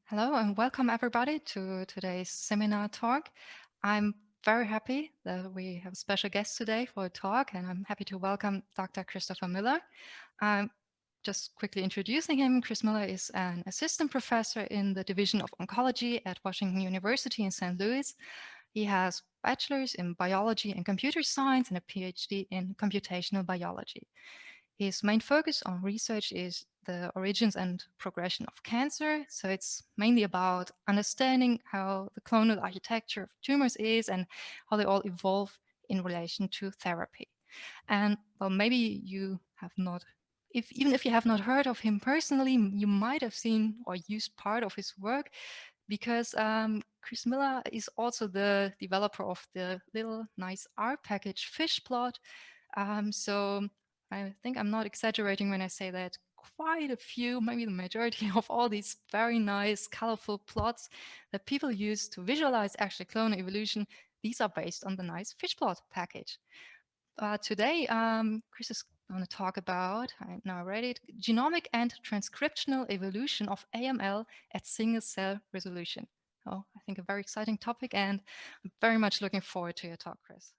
Hello and welcome everybody to today's seminar talk. I'm very happy that we have a special guest today for a talk, and I'm happy to welcome Dr. Christopher Miller. Just quickly introducing him, Chris Miller is an assistant professor in the Division of Oncology at Washington University in St. Louis. He has bachelor's in biology and computer science and a PhD in computational biology. His main focus on research is the origins and progression of cancer. So it's mainly about understanding how the clonal architecture of tumors is and how they all evolve in relation to therapy. And well, maybe you have not, even if you have not heard of him personally, you might have seen or used part of his work because Chris Miller is also the developer of the little nice R package fish plot. So I think I'm not exaggerating when I say that quite a few, maybe the majority of all these very nice, colorful plots that people use to visualize actually clonal evolution, these are based on the nice fish plot package. Today, Chris is going to talk about, I now read it, genomic and transcriptional evolution of AML at single cell resolution. Oh, I think a very exciting topic, and I'm very much looking forward to your talk, Chris.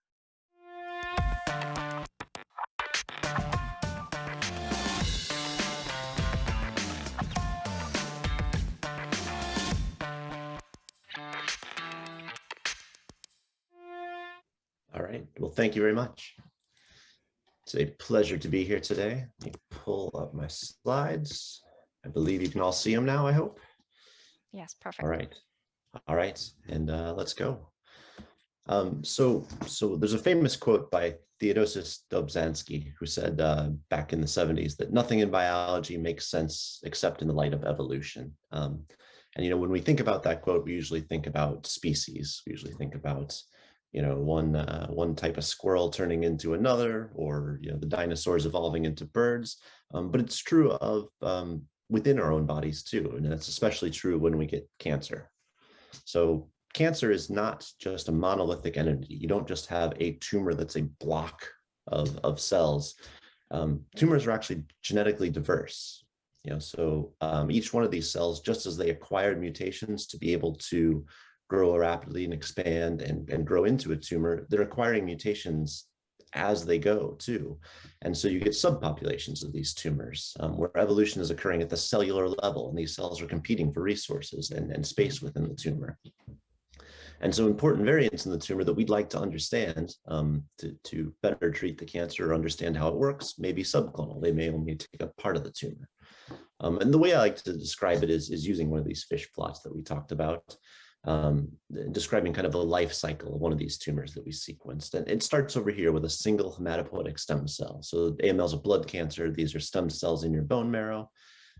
All right. Well, thank you very much. It's a pleasure to be here today. Let me pull up my slides. I believe you can all see them now, I hope. Yes, perfect. All right. All right. And let's go. So there's a famous quote by Theodosis Dobzhansky, who said back in the 70s that nothing in biology makes sense except in the light of evolution. And when we think about that quote, we usually think about species. We usually think about one type of squirrel turning into another, or the dinosaurs evolving into birds. But it's true of within our own bodies too, and that's especially true when we get cancer. So cancer is not just a monolithic entity. You don't just have a tumor that's a block of cells. Tumors are actually genetically diverse. So each one of these cells, just as they acquired mutations to be able to grow rapidly and expand and grow into a tumor, they're acquiring mutations as they go too. And so you get subpopulations of these tumors where evolution is occurring at the cellular level, and these cells are competing for resources and space within the tumor. And so important variants in the tumor that we'd like to understand to better treat the cancer or understand how it works may be subclonal. They may only take a part of the tumor. And the way I like to describe it is using one of these fish plots that we talked about, describing kind of a life cycle of one of these tumors that we sequenced. And it starts over here with a single hematopoietic stem cell. So AML is a blood cancer. These are stem cells in your bone marrow.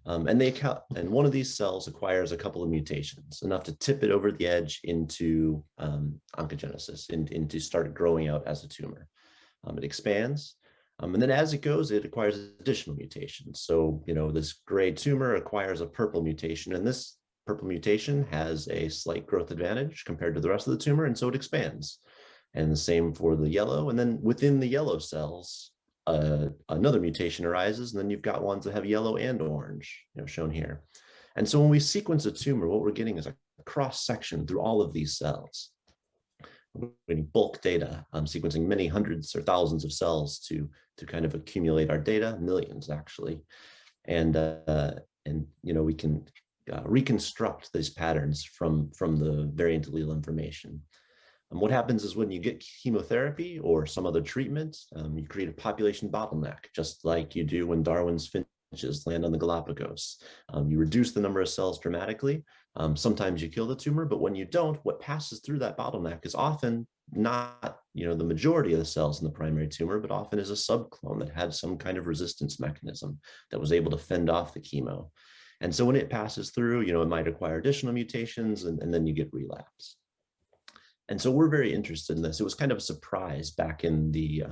And one of these cells acquires a couple of mutations, enough to tip it over the edge into oncogenesis, into start growing out as a tumor. It expands. And then as it goes, it acquires additional mutations. So, this gray tumor acquires a purple mutation, and this purple mutation has a slight growth advantage compared to the rest of the tumor, and so it expands. And the same for the yellow. And then within the yellow cells, another mutation arises, and then you've got ones that have yellow and orange, shown here. And so when we sequence a tumor, what we're getting is a cross section through all of these cells. We're getting bulk data, sequencing many hundreds or thousands of cells to kind of accumulate our data, millions actually, and we can reconstruct these patterns from the variant allele information. And what happens is when you get chemotherapy or some other treatment, you create a population bottleneck, just like you do when Darwin's finches land on the Galapagos. You reduce the number of cells dramatically. Sometimes you kill the tumor, but when you don't, what passes through that bottleneck is often not the majority of the cells in the primary tumor, but often is a subclone that had some kind of resistance mechanism that was able to fend off the chemo. And so when it passes through, it might acquire additional mutations, and then you get relapse. And so we're very interested in this. It was kind of a surprise back in the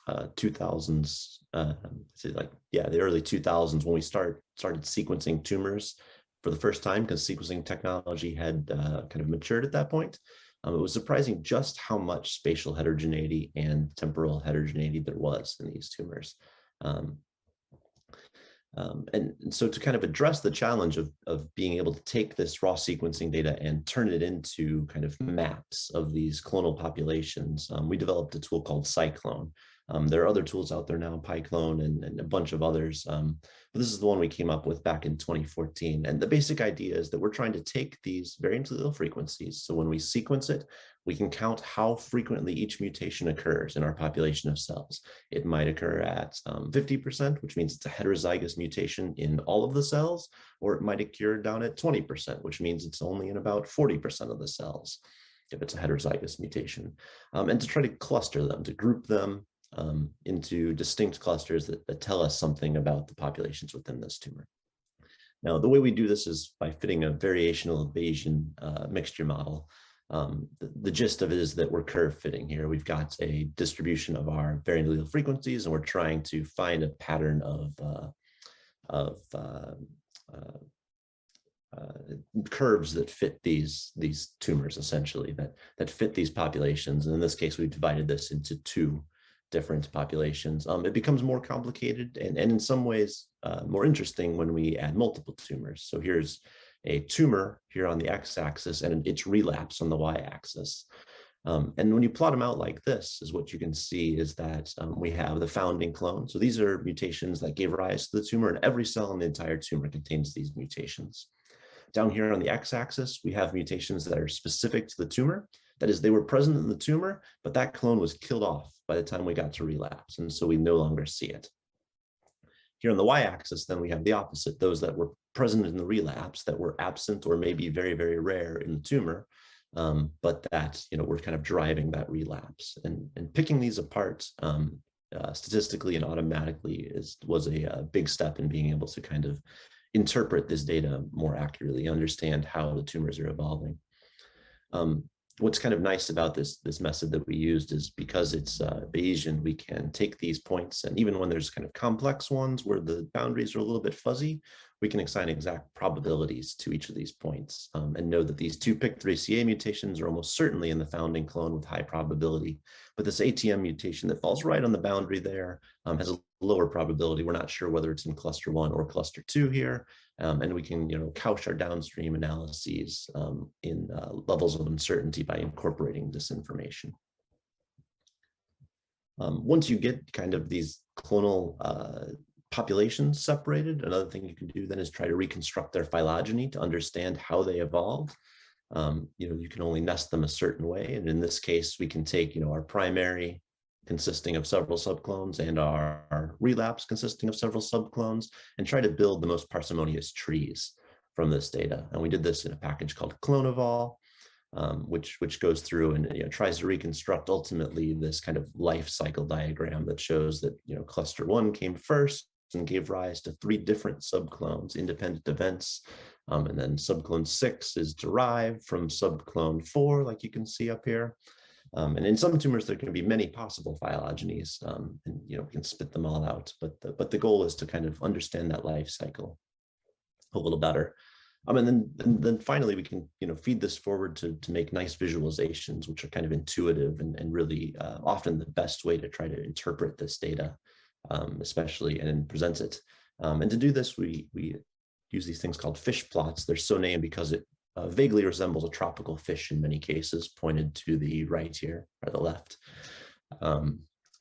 2000s, the early 2000s, when we started sequencing tumors for the first time, because sequencing technology had kind of matured at that point. It was surprising just how much spatial heterogeneity and temporal heterogeneity there was in these tumors. And so to kind of address the challenge of being able to take this raw sequencing data and turn it into kind of maps of these clonal populations, we developed a tool called Cyclone. There are other tools out there now, PyClone and a bunch of others, but this is the one we came up with back in 2014. And the basic idea is that we're trying to take these variant allele frequencies. So when we sequence it, we can count how frequently each mutation occurs in our population of cells. It might occur at 50%, which means it's a heterozygous mutation in all of the cells, or it might occur down at 20%, which means it's only in about 40% of the cells, if it's a heterozygous mutation. And to try to cluster them, to group them into distinct clusters that tell us something about the populations within this tumor. Now, the way we do this is by fitting a variational Bayesian mixture model. The gist of it is that we're curve fitting here. We've got a distribution of our variant allele frequencies, and we're trying to find a pattern of curves that fit these tumors, essentially, that fit these populations. And in this case, we've divided this into two different populations. It becomes more complicated and in some ways more interesting when we add multiple tumors. So here's a tumor here on the x-axis and its relapse on the y-axis. And when you plot them out like this, is what you can see is that we have the founding clone. So these are mutations that gave rise to the tumor, and every cell in the entire tumor contains these mutations. Down here on the x-axis, we have mutations that are specific to the tumor. That is, they were present in the tumor, but that clone was killed off by the time we got to relapse, and so we no longer see it. Here on the y-axis, then we have the opposite, those that were present in the relapse that were absent or maybe very, very rare in the tumor, but that were kind of driving that relapse. And picking these apart statistically and automatically was a big step in being able to kind of interpret this data more accurately, understand how the tumors are evolving. What's kind of nice about this method that we used is because it's Bayesian, we can take these points, and even when there's kind of complex ones where the boundaries are a little bit fuzzy, we can assign exact probabilities to each of these points and know that these two PIK3CA mutations are almost certainly in the founding clone with high probability. But this ATM mutation that falls right on the boundary there has a lower probability. We're not sure whether it's in cluster 1 or cluster 2 here. And we can couch our downstream analyses in levels of uncertainty by incorporating this information. Once you get kind of these clonal populations separated, another thing you can do then is try to reconstruct their phylogeny to understand how they evolved. You can only nest them a certain way, and in this case, we can take our primary consisting of several subclones and our relapse consisting of several subclones and try to build the most parsimonious trees from this data. And we did this in a package called Clonevol, which goes through and tries to reconstruct ultimately this kind of life cycle diagram that shows that cluster 1 came first and gave rise to 3 different subclones, independent events. And then subclone 6 is derived from subclone 4, like you can see up here. And in some tumors, there can be many possible phylogenies, and we can spit them all out. But the goal is to kind of understand that life cycle a little better. And then finally, we can feed this forward to make nice visualizations, which are kind of intuitive and really often the best way to try to interpret this data, especially and present it. And to do this, we use these things called fish plots. They're so named because it vaguely resembles a tropical fish in many cases, pointed to the right here or the left.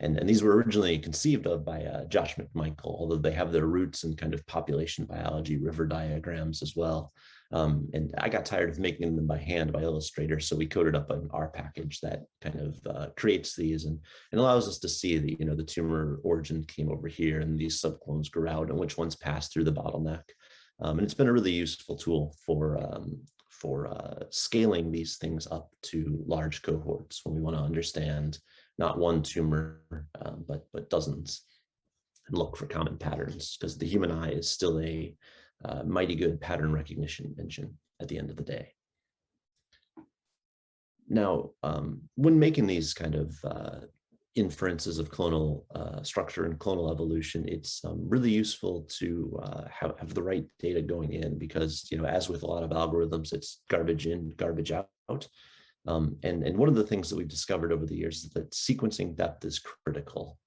And these were originally conceived of by Josh McMichael, although they have their roots in kind of population biology, river diagrams as well. And I got tired of making them by hand by Illustrator, so we coded up an R package that kind of creates these and allows us to see the the tumor origin came over here, and these subclones grew out, and which ones passed through the bottleneck. And it's been a really useful tool for scaling these things up to large cohorts when we want to understand not one tumor, but dozens, and look for common patterns, because the human eye is still a mighty good pattern recognition engine at the end of the day. Now, when making these kind of inferences of clonal structure and clonal evolution, it's really useful to have the right data going in, because as with a lot of algorithms, it's garbage in, garbage out. And one of the things that we've discovered over the years is that sequencing depth is critical.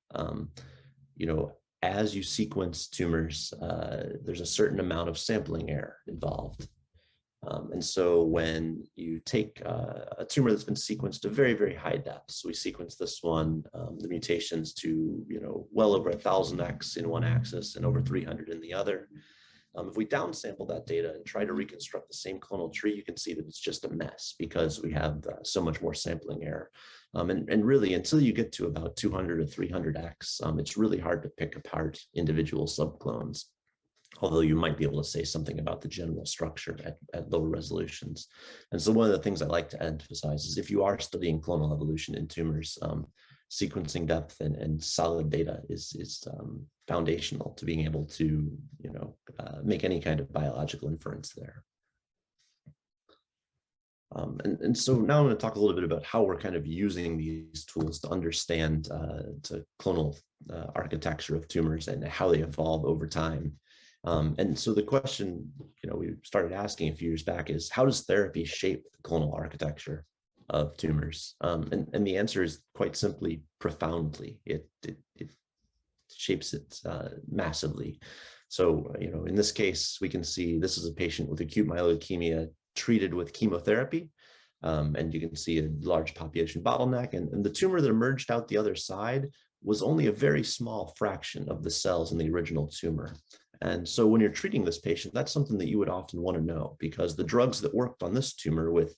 as you sequence tumors, there's a certain amount of sampling error involved. And so when you take a tumor that's been sequenced to very, very high depths, we sequence this one, the mutations to, well over 1,000x in one axis and over 300 in the other. If we downsample that data and try to reconstruct the same clonal tree, you can see that it's just a mess because we have so much more sampling error. And really, until you get to about 200 or 300x, it's really hard to pick apart individual subclones, although you might be able to say something about the general structure at lower resolutions. And so one of the things I like to emphasize is if you are studying clonal evolution in tumors, sequencing depth and solid data is foundational to being able to, make any kind of biological inference there. And so now I'm going to talk a little bit about how we're kind of using these tools to understand the clonal architecture of tumors and how they evolve over time. And so the question, we started asking a few years back is, how does therapy shape the clonal architecture of tumors? And the answer is quite simply profoundly. It shapes it massively. So, in this case, we can see this is a patient with acute myeloid leukemia treated with chemotherapy. And you can see a large population bottleneck. And the tumor that emerged out the other side was only a very small fraction of the cells in the original tumor. And so when you're treating this patient, that's something that you would often want to know, because the drugs that worked on this tumor with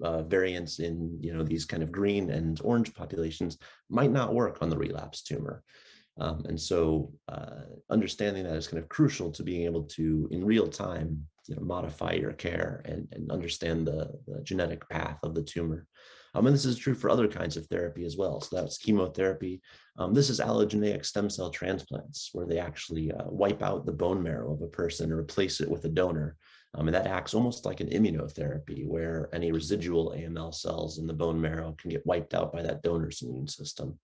variants in these kind of green and orange populations might not work on the relapsed tumor. And so understanding that is kind of crucial to being able to, in real time, modify your care and understand the genetic path of the tumor. And this is true for other kinds of therapy as well. So that's chemotherapy. This is allogeneic stem cell transplants, where they actually wipe out the bone marrow of a person and replace it with a donor. And that acts almost like an immunotherapy, where any residual AML cells in the bone marrow can get wiped out by that donor's immune system.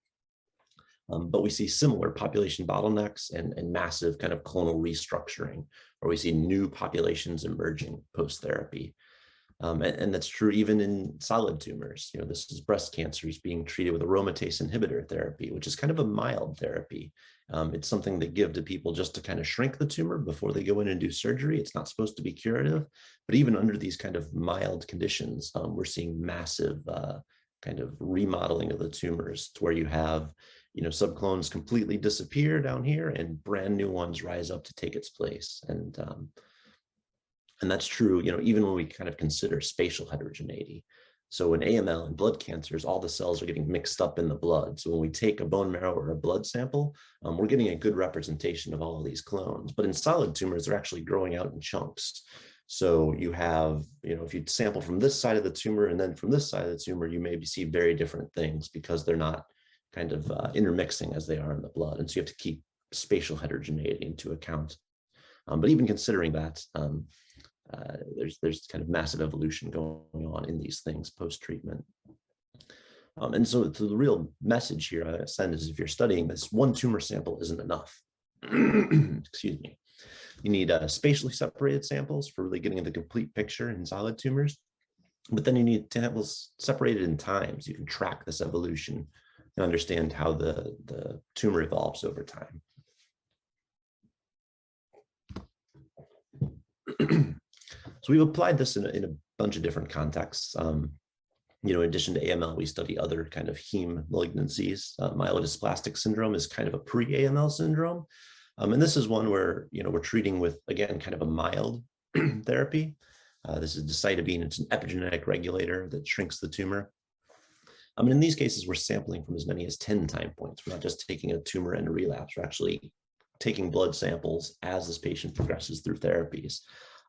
But we see similar population bottlenecks and massive kind of clonal restructuring, where we see new populations emerging post-therapy. And that's true even in solid tumors. This is breast cancers being treated with aromatase inhibitor therapy, which is kind of a mild therapy. It's something they give to people just to kind of shrink the tumor before they go in and do surgery. It's not supposed to be curative, but even under these kind of mild conditions, we're seeing massive kind of remodeling of the tumors, to where you have subclones completely disappear down here and brand new ones rise up to take its place. And that's true, even when we kind of consider spatial heterogeneity. So in AML and blood cancers, all the cells are getting mixed up in the blood. So when we take a bone marrow or a blood sample, we're getting a good representation of all of these clones. But in solid tumors, they're actually growing out in chunks. So you have, if you sample from this side of the tumor and then from this side of the tumor, you maybe see very different things because they're not kind of intermixing as they are in the blood. And so you have to keep spatial heterogeneity into account. But even considering that, there's kind of massive evolution going on in these things post-treatment. And so the real message here I send is, if you're studying this, one tumor sample isn't enough. Excuse me. You need spatially separated samples for really getting the complete picture in solid tumors. But then you need samples separated in time, so you can track this evolution and understand how the tumor evolves over time. So we've applied this in a bunch of different contexts. In addition to AML, we study other kind of heme malignancies. Myelodysplastic syndrome is kind of a pre-AML syndrome. And this is one where, we're treating with, again, kind of a mild therapy. This is decitabine. It's an epigenetic regulator that shrinks the tumor. In these cases, we're sampling from as many as 10 time points. We're not just taking a tumor and a relapse. We're actually taking blood samples as this patient progresses through therapies.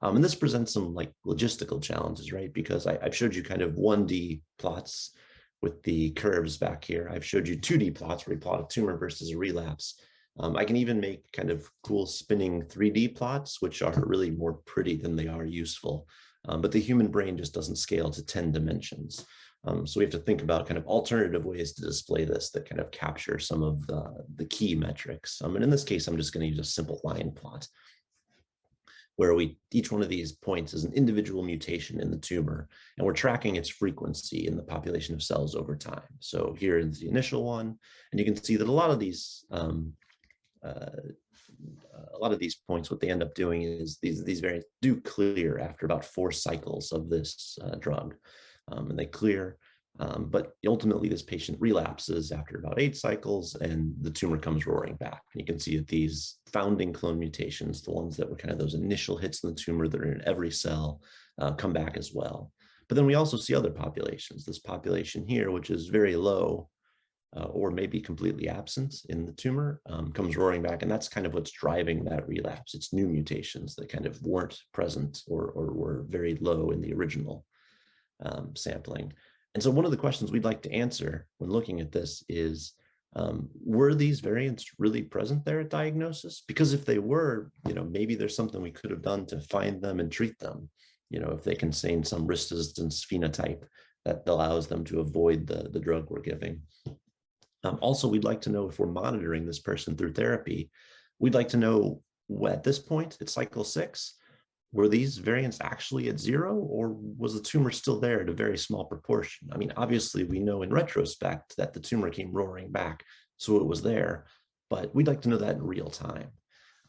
And this presents some logistical challenges, right? Because I've showed you kind of 1D plots with the curves back here. I've showed you 2D plots where we plot a tumor versus a relapse. I can even make kind of cool spinning 3D plots, which are really more pretty than they are useful. But the human brain just doesn't scale to 10 dimensions. So we have to think about kind of alternative ways to display this that kind of capture some of the key metrics. And in this case, I'm just going to use a simple line plot, where each one of these points is an individual mutation in the tumor, and we're tracking its frequency in the population of cells over time. So here is the initial one, and you can see that a lot of these a lot of these points, what they end up doing is these variants do clear after about 4 cycles of this drug, and they clear. But ultimately, this patient relapses after about 8 cycles, and the tumor comes roaring back. And you can see that these founding clone mutations, the ones that were kind of those initial hits in the tumor that are in every cell, come back as well. But then we also see other populations. This population here, which is very low, or maybe completely absent in the tumor, comes roaring back. And that's kind of what's driving that relapse. It's new mutations that kind of weren't present or were very low in the original sampling. And so one of the questions we'd like to answer when looking at this is, were these variants really present there at diagnosis? Because if they were, maybe there's something we could have done to find them and treat them. If they contain some resistance phenotype that allows them to avoid the drug we're giving. Also, we'd like to know if we're monitoring this person through therapy, we'd like to know at this point, at cycle 6, were these variants actually at 0, or was the tumor still there at a very small proportion? I mean, obviously, we know in retrospect that the tumor came roaring back, so it was there, but we'd like to know that in real time.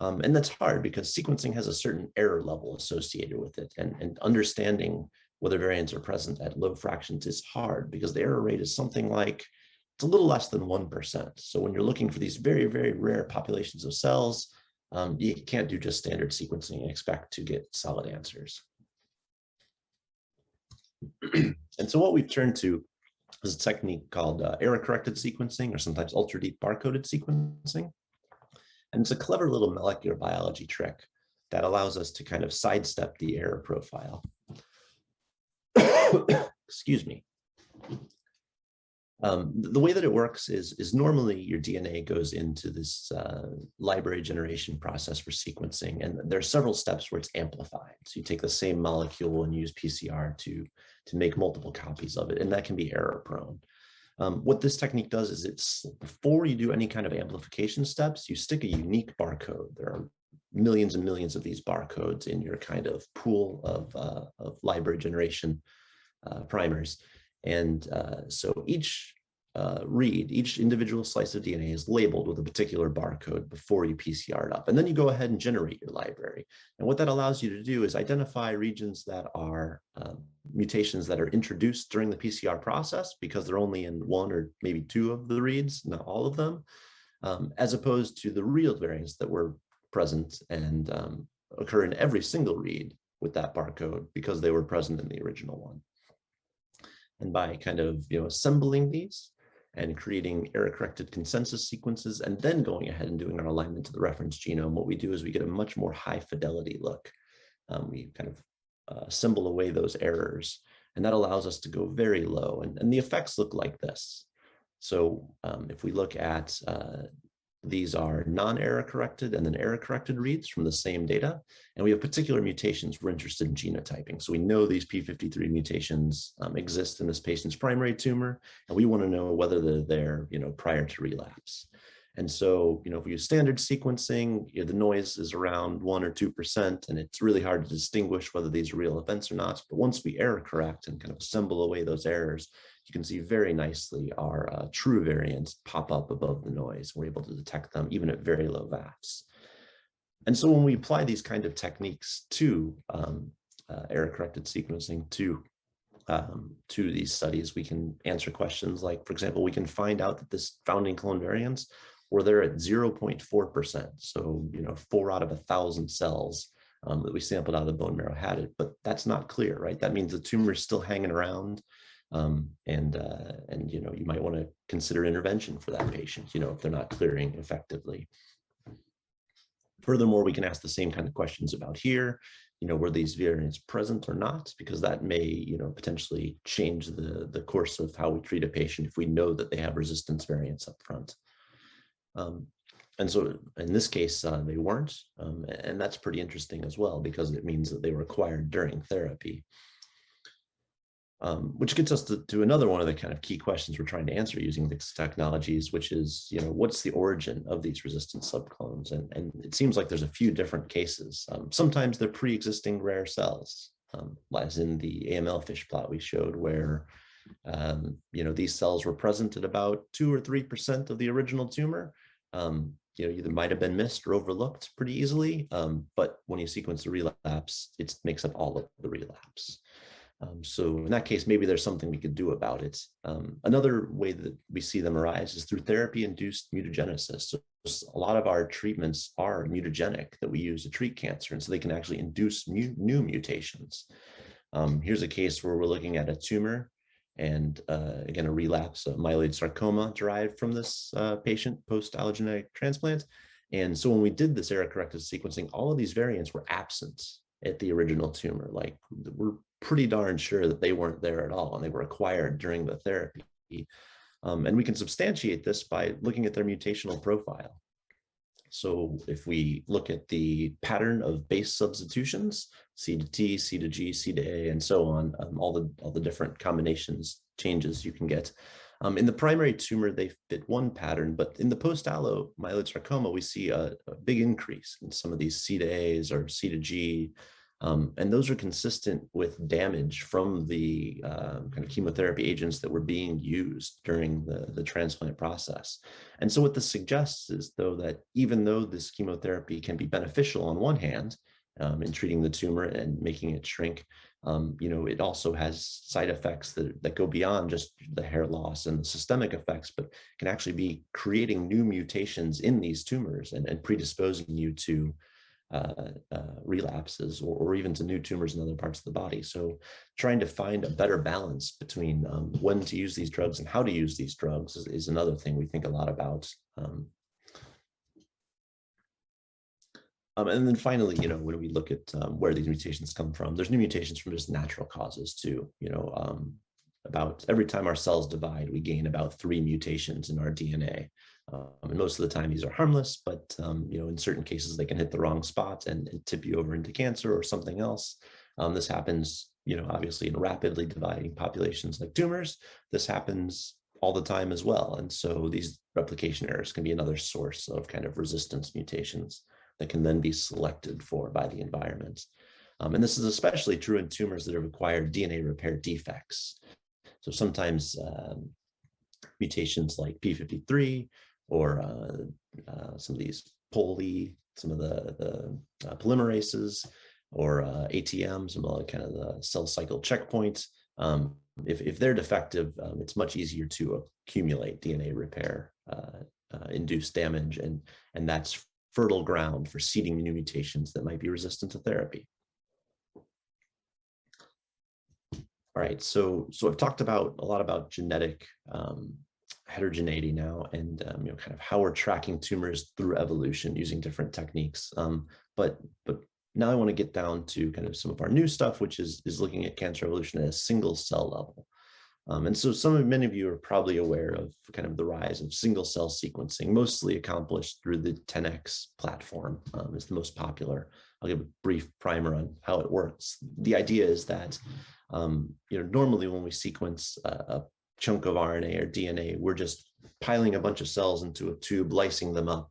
And that's hard because sequencing has a certain error level associated with it, and understanding whether variants are present at low fractions is hard because the error rate is something like, it's a little less than 1%. So when you're looking for these very, very rare populations of cells, you can't do just standard sequencing and expect to get solid answers. And so what we've turned to is a technique called error-corrected sequencing, or sometimes ultra-deep barcoded sequencing. And it's a clever little molecular biology trick that allows us to kind of sidestep the error profile. Excuse me. The way that it works is normally your DNA goes into this library generation process for sequencing, and there are several steps where it's amplified. So you take the same molecule and use PCR to make multiple copies of it, and that can be error prone. What this technique does is before you do any kind of amplification steps, you stick a unique barcode. There are millions and millions of these barcodes in your kind of pool of library generation primers. And so each read, each individual slice of DNA is labeled with a particular barcode before you PCR it up. And then you go ahead and generate your library. And what that allows you to do is identify regions that are mutations that are introduced during the PCR process because they're only in 1 or maybe 2 of the reads, not all of them, as opposed to the real variants that were present and occur in every single read with that barcode because they were present in the original one. And by kind of assembling these and creating error-corrected consensus sequences, and then going ahead and doing our alignment to the reference genome, what we do is we get a much more high fidelity look. We kind of assemble away those errors, and that allows us to go very low. And the effects look like this. So if we look at these are non-error corrected and then error corrected reads from the same data. And we have particular mutations we're interested in genotyping. So we know these P53 mutations exist in this patient's primary tumor, and we want to know whether they're there, prior to relapse. And so, if we use standard sequencing, the noise is around 1 or 2%, and it's really hard to distinguish whether these are real events or not. But once we error correct and kind of assemble away those errors, you can see very nicely our true variants pop up above the noise. We're able to detect them even at very low VAFs. And so when we apply these kind of techniques to error-corrected sequencing to these studies, we can answer questions like, for example, we can find out that this founding clone variants were there at 0.4%. So, 4 out of 1,000 cells that we sampled out of the bone marrow had it, but that's not clear, right? That means the tumor is still hanging around. And you might want to consider intervention for that patient, if they're not clearing effectively. Furthermore, we can ask the same kind of questions about here, were these variants present or not, because that may, potentially change the course of how we treat a patient if we know that they have resistance variants up front. And so in this case, they weren't, and that's pretty interesting as well, because it means that they were acquired during therapy. Which gets us to another one of the kind of key questions we're trying to answer using these technologies, which is, what's the origin of these resistant subclones? And it seems like there's a few different cases. Sometimes they're pre-existing rare cells, as in the AML fish plot we showed, where these cells were present at about 2 or 3% of the original tumor. either might have been missed or overlooked pretty easily, but when you sequence the relapse, it makes up all of the relapse. So in that case, maybe there's something we could do about it. Another way that we see them arise is through therapy-induced mutagenesis. So a lot of our treatments are mutagenic that we use to treat cancer, and so they can actually induce new mutations. Here's a case where we're looking at a tumor and again, a relapse of myeloid sarcoma derived from this patient post-allogeneic transplant. And so when we did this error-corrected sequencing, all of these variants were absent at the original tumor. Like, we're pretty darn sure that they weren't there at all, and they were acquired during the therapy. And we can substantiate this by looking at their mutational profile. So if we look at the pattern of base substitutions, C to T, C to G, C to A, and so on, all the different combinations, changes you can get. In the primary tumor, they fit one pattern, but in the post-allo myeloid sarcoma, we see a big increase in some of these C to A's or C to G, and those are consistent with damage from the kind of chemotherapy agents that were being used during the transplant process. And so what this suggests is, though, that even though this chemotherapy can be beneficial on one hand in treating the tumor and making it shrink, it also has side effects that go beyond just the hair loss and the systemic effects, but can actually be creating new mutations in these tumors and predisposing you to relapses or even to new tumors in other parts of the body. So trying to find a better balance between when to use these drugs and how to use these drugs is another thing we think a lot about. And then finally, when we look at where these mutations come from, there's new mutations from just natural causes too. About every time our cells divide, we gain about 3 mutations in our DNA. And most of the time, these are harmless, but in certain cases, they can hit the wrong spot and tip you over into cancer or something else. This happens, obviously in rapidly dividing populations like tumors. This happens all the time as well. And so these replication errors can be another source of kind of resistance mutations that can then be selected for by the environment. And this is especially true in tumors that have acquired DNA repair defects. So sometimes mutations like P53 or some of these some of the polymerases, or ATM, some of the kind of the cell cycle checkpoints. If they're defective, it's much easier to accumulate DNA repair induced damage, and that's fertile ground for seeding new mutations that might be resistant to therapy. All right, so I've talked a lot about genetic heterogeneity now, and kind of how we're tracking tumors through evolution using different techniques. But now I want to get down to kind of some of our new stuff, which is looking at cancer evolution at a single cell level. And so many of you are probably aware of kind of the rise of single cell sequencing, mostly accomplished through the 10x platform. Is the most popular. I'll give a brief primer on how it works. The idea is that normally when we sequence a chunk of RNA or DNA, we're just piling a bunch of cells into a tube, lysing them up,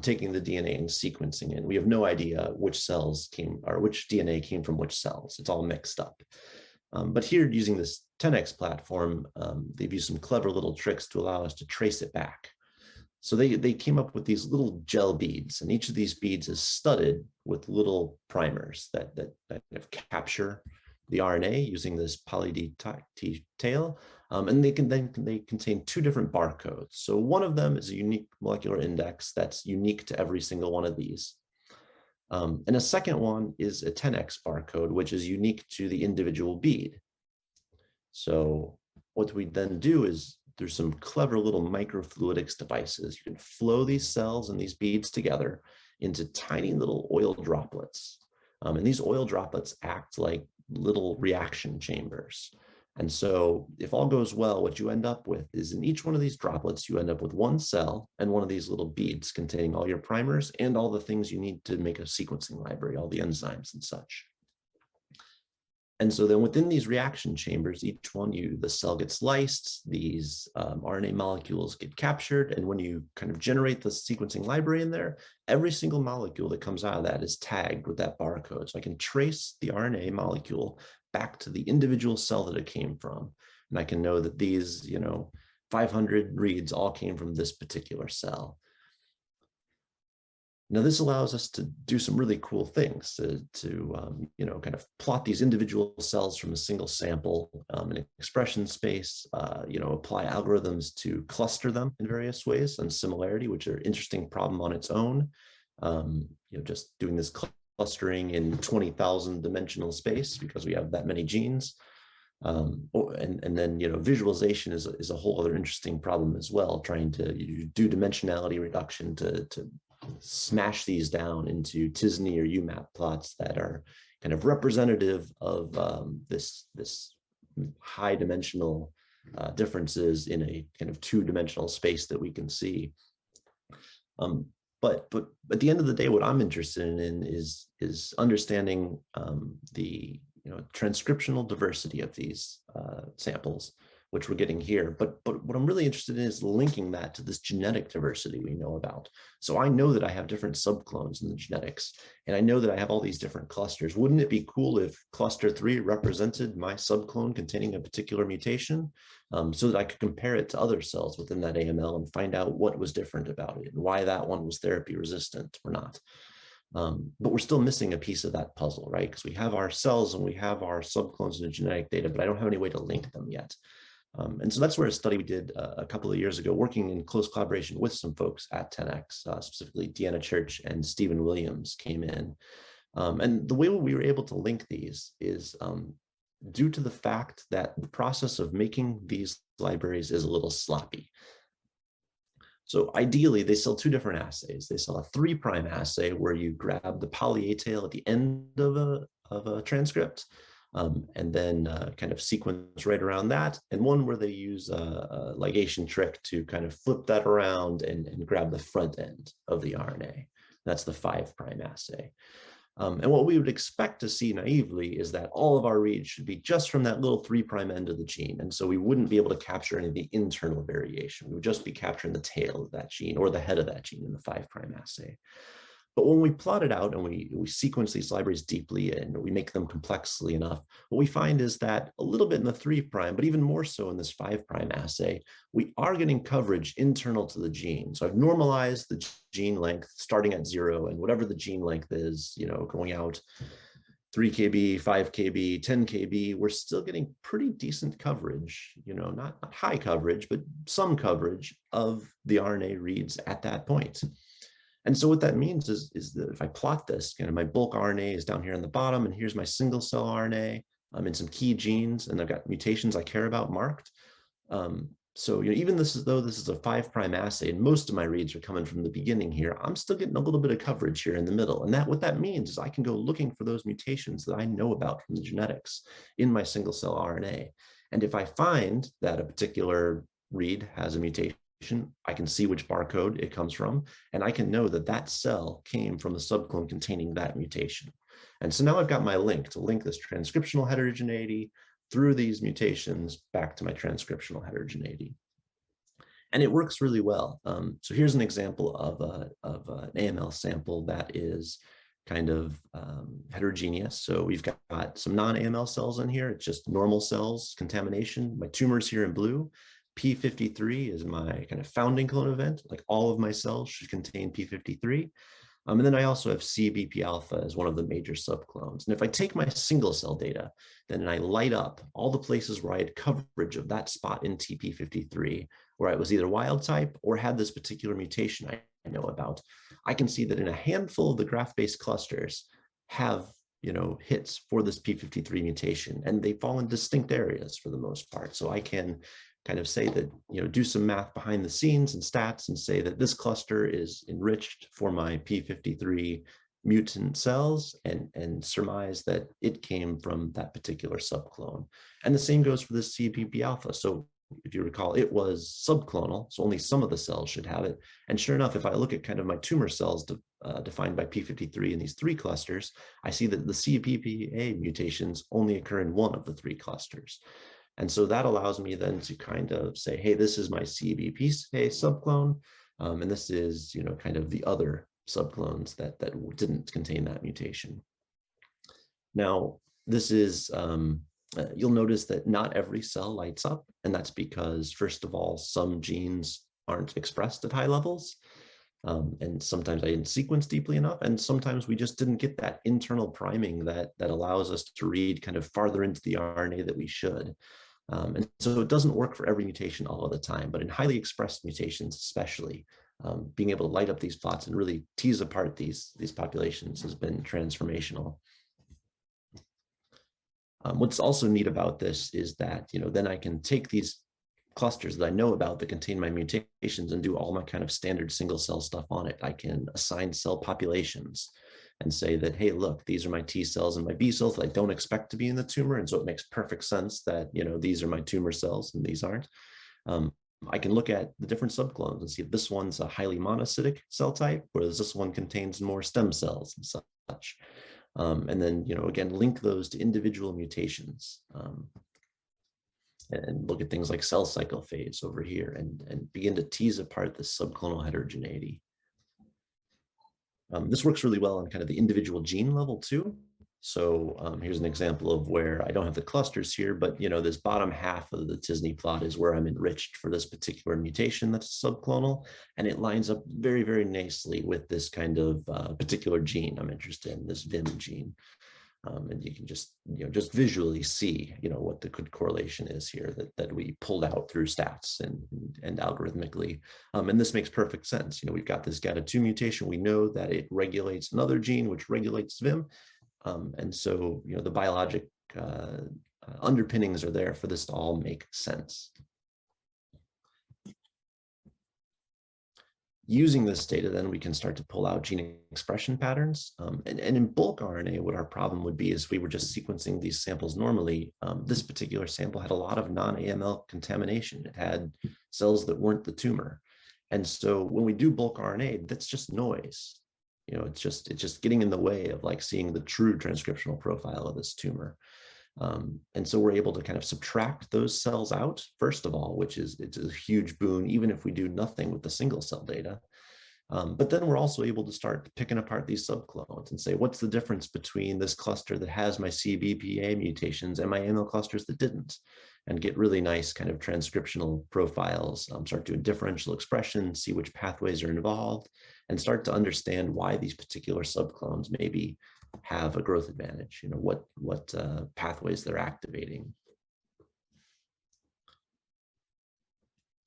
taking the DNA and sequencing it. We have no idea which cells came, or which DNA came from which cells. It's all mixed up. But here, using this 10x platform, they've used some clever little tricks to allow us to trace it back. So they came up with these little gel beads, and each of these beads is studded with little primers that kind of capture the RNA using this poly-D tail, and they contain 2 different barcodes. So one of them is a unique molecular index that's unique to every single one of these. And a second one is a 10x barcode, which is unique to the individual bead. So what we then do is, there's some clever little microfluidics devices. You can flow these cells and these beads together into tiny little oil droplets. And these oil droplets act like little reaction chambers. And so if all goes well, what you end up with is, in each one of these droplets, you end up with one cell and one of these little beads containing all your primers and all the things you need to make a sequencing library, all the enzymes and such. And so then within these reaction chambers, each one, the cell gets lysed, these RNA molecules get captured, and when you kind of generate the sequencing library in there, every single molecule that comes out of that is tagged with that barcode. So I can trace the RNA molecule back to the individual cell that it came from. And I can know that these, 500 reads all came from this particular cell. Now, this allows us to do some really cool things to kind of plot these individual cells from a single sample in an expression space, apply algorithms to cluster them in various ways and similarity, which are an interesting problem on its own. Just doing this clustering in 20,000 dimensional space because we have that many genes. And then visualization is a whole other interesting problem as well, trying to do dimensionality reduction to smash these down into t-SNE or UMAP plots that are kind of representative of this high dimensional differences in a kind of two-dimensional space that we can see. But at the end of the day, what I'm interested in is understanding the transcriptional diversity of these samples, which we're getting here. But what I'm really interested in is linking that to this genetic diversity we know about. So I know that I have different subclones in the genetics, and I know that I have all these different clusters. Wouldn't it be cool if cluster 3 represented my subclone containing a particular mutation, so that I could compare it to other cells within that AML and find out what was different about it and why that one was therapy resistant or not? But we're still missing a piece of that puzzle, right? Because we have our cells and we have our subclones in the genetic data, but I don't have any way to link them yet. And so that's where a study we did a couple of years ago, working in close collaboration with some folks at 10X, specifically Deanna Church and Stephen Williams came in. And the way we were able to link these is due to the fact that the process of making these libraries is a little sloppy. So ideally, they sell two different assays. They sell a 3' assay where you grab the poly A tail at the end of a transcript, and then kind of sequence right around that, and one where they use a ligation trick to kind of flip that around and grab the front end of the RNA. That's the 5' assay. And what we would expect to see naively is that all of our reads should be just from that little 3' end of the gene. And so we wouldn't be able to capture any of the internal variation. We would just be capturing the tail of that gene or the head of that gene in the 5' assay. But when we plot it out and we sequence these libraries deeply and we make them complexly enough, what we find is that a little bit in the 3', but even more so in this 5' assay, we are getting coverage internal to the gene. So I've normalized the gene length starting at 0, and whatever the gene length is, going out 3 kb, 5 kb, 10 kb, we're still getting pretty decent coverage, not high coverage, but some coverage of the RNA reads at that point. And so what that means is that if I plot this, my bulk RNA is down here on the bottom, and here's my single cell RNA in some key genes, and I've got mutations I care about marked. So even though this is a 5' assay, and most of my reads are coming from the beginning here, I'm still getting a little bit of coverage here in the middle. And what that means is I can go looking for those mutations that I know about from the genetics in my single cell RNA. And if I find that a particular read has a mutation, I can see which barcode it comes from, and I can know that that cell came from the subclone containing that mutation. And so now I've got my link to link this transcriptional heterogeneity through these mutations back to my transcriptional heterogeneity. And it works really well. So here's an example of an AML sample that is kind of heterogeneous. So we've got some non-AML cells in here. It's just normal cells, contamination. My tumors here in blue. P53 is my kind of founding clone event. Like all of my cells should contain P53. And then I also have CBP alpha as one of the major subclones. And if I take my single cell data, then I light up all the places where I had coverage of that spot in TP53, where I was either wild type or had this particular mutation I know about, I can see that in a handful of the graph-based clusters have hits for this P53 mutation, and they fall in distinct areas for the most part. So I can kind of say that, do some math behind the scenes and stats and say that this cluster is enriched for my P53 mutant cells and surmise that it came from that particular subclone. And the same goes for this CBP alpha. So if you recall, it was subclonal, so only some of the cells should have it. And sure enough, if I look at kind of my tumor cells defined by P53 in these 3 clusters, I see that the CBPA mutations only occur in 1 of the 3 clusters. And so that allows me then to kind of say, hey, this is my CBPA subclone, and this is, kind of the other subclones that didn't contain that mutation. Now, this is, you'll notice that not every cell lights up, and that's because, first of all, some genes aren't expressed at high levels. And sometimes I didn't sequence deeply enough, and sometimes we just didn't get that internal priming that allows us to read kind of farther into the RNA that we should. And so it doesn't work for every mutation all of the time, but in highly expressed mutations especially, being able to light up these plots and really tease apart these populations has been transformational. What's also neat about this is that, then I can take these clusters that I know about that contain my mutations and do all my kind of standard single cell stuff on it. I can assign cell populations and say that, hey, look, these are my T cells and my B cells that I don't expect to be in the tumor. And so it makes perfect sense that, these are my tumor cells and these aren't. I can look at the different subclones and see if this one's a highly monocytic cell type, whereas this one contains more stem cells and such. And then, again, link those to individual mutations. And look at things like cell cycle phase over here and begin to tease apart the subclonal heterogeneity. This works really well on kind of the individual gene level too. So here's an example of where I don't have the clusters here, but this bottom half of the t-SNE plot is where I'm enriched for this particular mutation that's subclonal, and it lines up very, very nicely with this kind of particular gene I'm interested in, this VIM gene. And you can just visually see what the good correlation is here that we pulled out through stats and algorithmically, and this makes perfect sense. We've got this GATA2 mutation. We know that it regulates another gene which regulates VIM, and so the biologic underpinnings are there for this to all make sense. Using this data, then we can start to pull out gene expression patterns. And in bulk RNA, what our problem would be is we were just sequencing these samples normally. This particular sample had a lot of non-AML contamination. It had cells that weren't the tumor. And so when we do bulk RNA, that's just noise. It's just getting in the way of like seeing the true transcriptional profile of this tumor. And so we're able to kind of subtract those cells out, first of all, it's a huge boon, even if we do nothing with the single cell data. But then we're also able to start picking apart these subclones and say, what's the difference between this cluster that has my CBPA mutations and my AML clusters that didn't? And get really nice kind of transcriptional profiles, start doing differential expression, see which pathways are involved, and start to understand why these particular subclones maybe have a growth advantage, what pathways they're activating.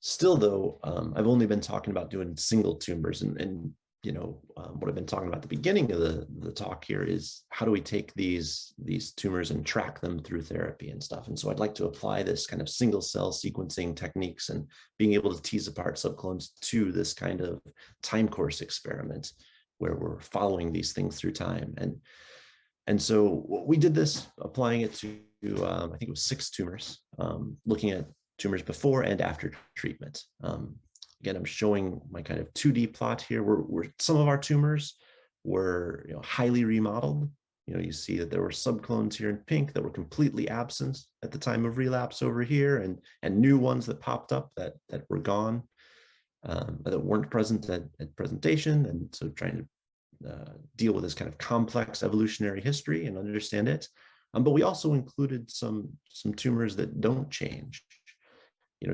Still, though, I've only been talking about doing single tumors, and what I've been talking about at the beginning of the talk here is how do we take these tumors and track them through therapy and stuff. And so I'd like to apply this kind of single cell sequencing techniques and being able to tease apart subclones to this kind of time course experiment where we're following these things through time. And so we did this, applying it to, I think it was 6 tumors, looking at tumors before and after treatment. Again, I'm showing my kind of 2D plot here where some of our tumors were highly remodeled. You see that there were subclones here in pink that were completely absent at the time of relapse over here, and new ones that popped up that were gone, that weren't present at presentation. And so trying to deal with this kind of complex evolutionary history and understand it. But we also included some tumors that don't change.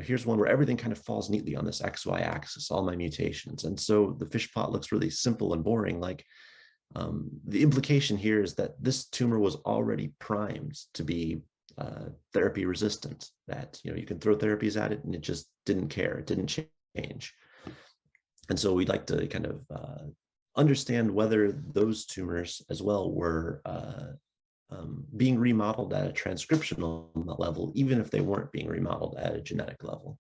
Here's one where everything kind of falls neatly on this XY axis, all my mutations. And so the fish plot looks really simple and boring. Like the implication here is that this tumor was already primed to be therapy resistant, that, you can throw therapies at it and it just didn't care. It didn't change. And so we'd like to kind of understand whether those tumors as well were being remodeled at a transcriptional level, even if they weren't being remodeled at a genetic level.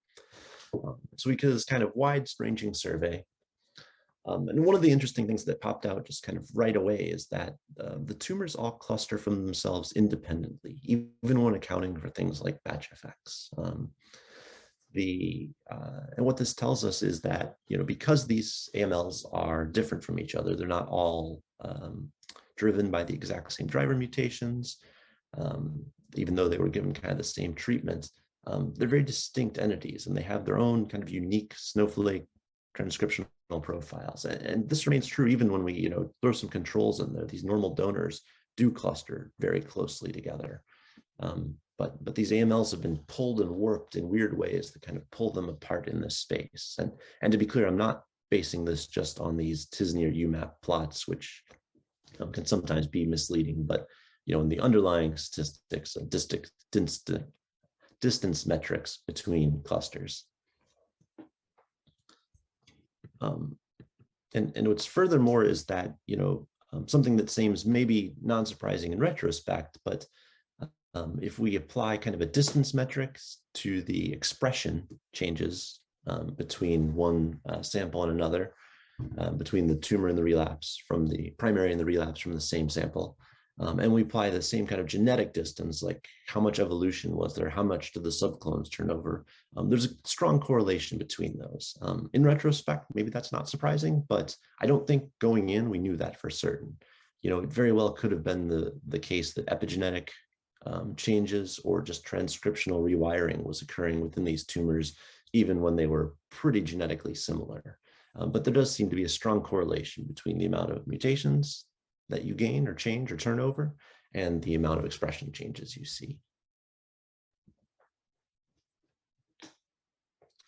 So we did this kind of wide-ranging survey. And one of the interesting things that popped out just kind of right away is that the tumors all cluster from themselves independently, even when accounting for things like batch effects. And what this tells us is that, because these AMLs are different from each other, they're not all driven by the exact same driver mutations, even though they were given kind of the same treatment. They're very distinct entities, and they have their own kind of unique snowflake transcriptional profiles. And this remains true even when we, throw some controls in there. These normal donors do cluster very closely together. But these AMLs have been pulled and warped in weird ways that kind of pull them apart in this space. And to be clear, I'm not basing this just on these t-SNE or UMAP plots, which can sometimes be misleading, but in the underlying statistics of distance metrics between clusters. And what's furthermore is that, something that seems maybe non-surprising in retrospect, but if we apply kind of a distance metrics to the expression changes between one sample and another, between the tumor and the relapse from the primary and the relapse from the same sample, and we apply the same kind of genetic distance, like how much evolution was there, how much did the subclones turn over, there's a strong correlation between those. In retrospect, maybe that's not surprising, but I don't think going in we knew that for certain. It very well could have been the case that epigenetic changes or just transcriptional rewiring was occurring within these tumors, even when they were pretty genetically similar. But there does seem to be a strong correlation between the amount of mutations that you gain or change or turn over and the amount of expression changes you see.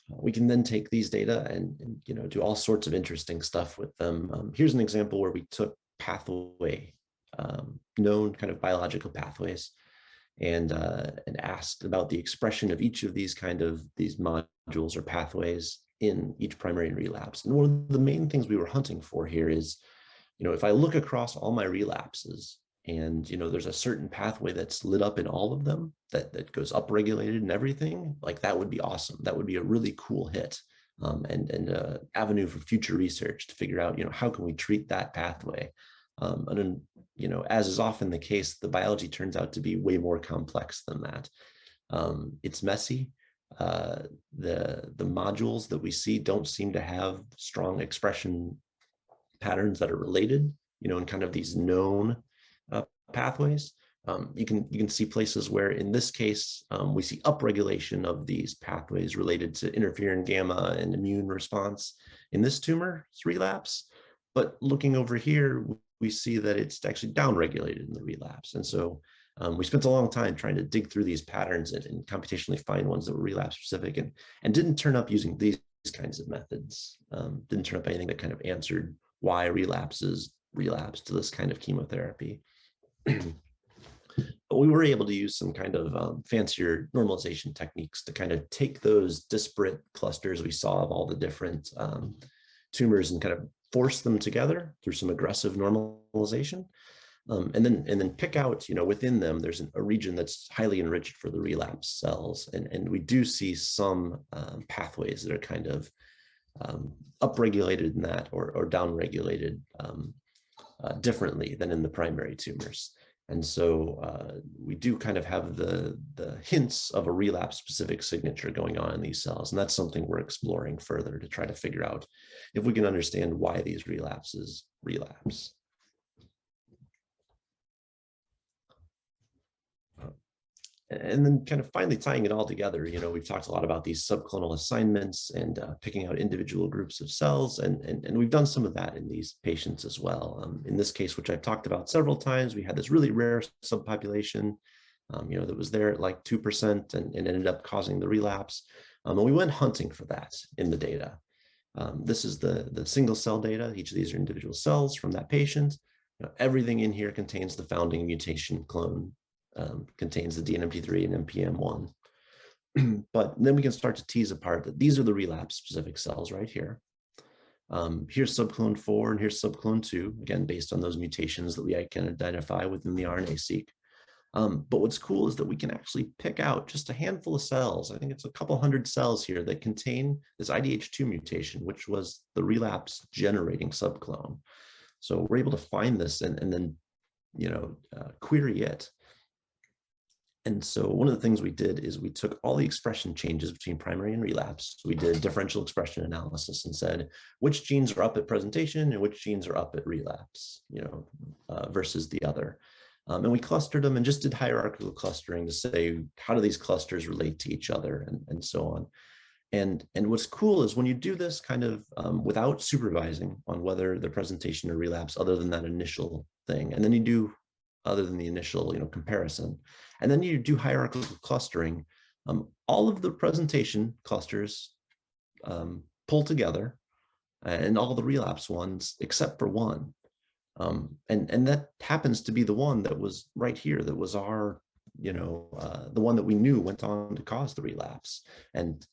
We can then take these data and do all sorts of interesting stuff with them. Here's an example where we took pathway, known kind of biological pathways, and asked about the expression of each of these modules or pathways in each primary and relapse. And one of the main things we were hunting for here is, if I look across all my relapses and, there's a certain pathway that's lit up in all of them that goes upregulated and everything, like that would be awesome. That would be a really cool hit and avenue for future research to figure out, how can we treat that pathway? And then, as is often the case, the biology turns out to be way more complex than that. It's messy. The modules that we see don't seem to have strong expression patterns that are related, in kind of these known pathways. You can see places where, in this case, we see upregulation of these pathways related to interferon gamma and immune response in this tumor's relapse. But looking over here, we see that it's actually downregulated in the relapse. And so we spent a long time trying to dig through these patterns and computationally find ones that were relapse specific and didn't turn up using these kinds of methods. Didn't turn up anything that kind of answered why relapses relapse to this kind of chemotherapy. But we were able to use some kind of fancier normalization techniques to kind of take those disparate clusters we saw of all the different tumors and kind of force them together through some aggressive normalization, and then pick out, within them, there's a region that's highly enriched for the relapse cells, and we do see some pathways that are kind of upregulated in that or downregulated differently than in the primary tumors. And so we do kind of have the hints of a relapse specific signature going on in these cells. And that's something we're exploring further to try to figure out if we can understand why these relapses relapse. And then kind of finally tying it all together, we've talked a lot about these subclonal assignments and picking out individual groups of cells. And we've done some of that in these patients as well. In this case, which I've talked about several times, we had this really rare subpopulation, that was there at like 2% and ended up causing the relapse. And we went hunting for that in the data. This is the single cell data. Each of these are individual cells from that patient. Everything in here contains the founding mutation clone. Contains the DNMT3 and NPM1. But then we can start to tease apart that these are the relapse specific cells right here. Here's subclone 4 and here's subclone 2, again, based on those mutations that we can identify within the RNAseq. But what's cool is that we can actually pick out just a handful of cells. I think it's a couple hundred cells here that contain this IDH2 mutation, which was the relapse generating subclone. So we're able to find this and then, query it. And so one of the things we did is we took all the expression changes between primary and relapse. So we did differential expression analysis and said, which genes are up at presentation and which genes are up at relapse, versus the other. And we clustered them and just did hierarchical clustering to say, how do these clusters relate to each other and so on. And what's cool is when you do this kind of without supervising on whether the presentation or relapse, other than that initial thing, and then you do other than the initial comparison, and then you do hierarchical clustering, all of the presentation clusters pull together and all the relapse ones except for one. And that happens to be the one that was right here, that was our, the one that we knew went on to cause the relapse. And,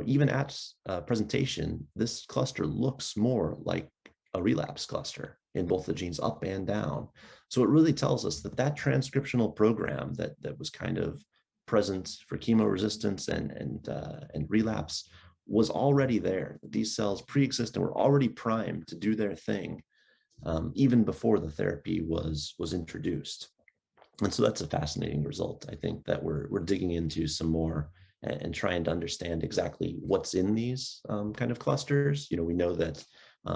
even at presentation, this cluster looks more like a relapse cluster in both the genes up and down. So it really tells us that that transcriptional program that was kind of present for chemo resistance and relapse was already there. These cells pre-existent were already primed to do their thing, even before the therapy was introduced. And so that's a fascinating result. I think that we're digging into some more and trying to understand exactly what's in these kind of clusters. We know that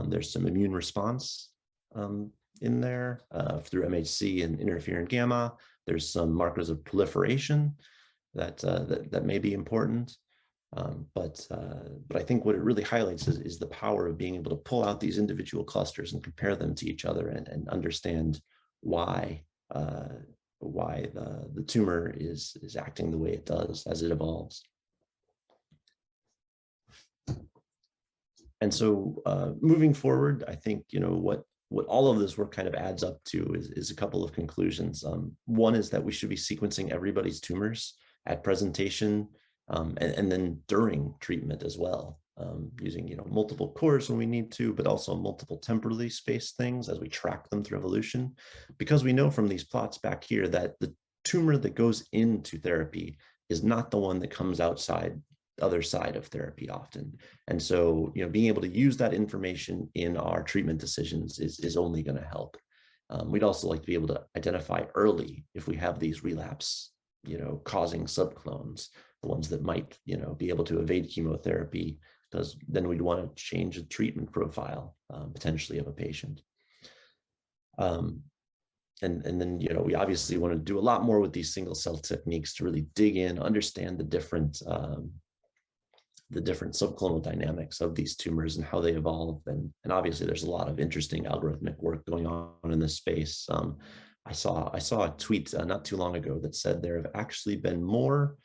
there's some immune response in there through MHC and interferon gamma. There's some markers of proliferation that may be important. But I think what it really highlights is the power of being able to pull out these individual clusters and compare them to each other and understand why the tumor is acting the way it does as it evolves. And so moving forward, I think what all of this work kind of adds up to is a couple of conclusions. One is that we should be sequencing everybody's tumors at presentation, and then during treatment as well, using multiple cores when we need to, but also multiple temporally spaced things as we track them through evolution, because we know from these plots back here that the tumor that goes into therapy is not the one that comes outside other side of therapy often. And so being able to use that information in our treatment decisions is only going to help. We'd also like to be able to identify early if we have these relapse causing subclones, the ones that might, be able to evade chemotherapy, because then we'd want to change the treatment profile potentially of a patient. And then, we obviously want to do a lot more with these single cell techniques to really dig in, understand the different subclonal dynamics of these tumors and how they evolve. And obviously there's a lot of interesting algorithmic work going on in this space. I saw a tweet not too long ago that said there have actually been more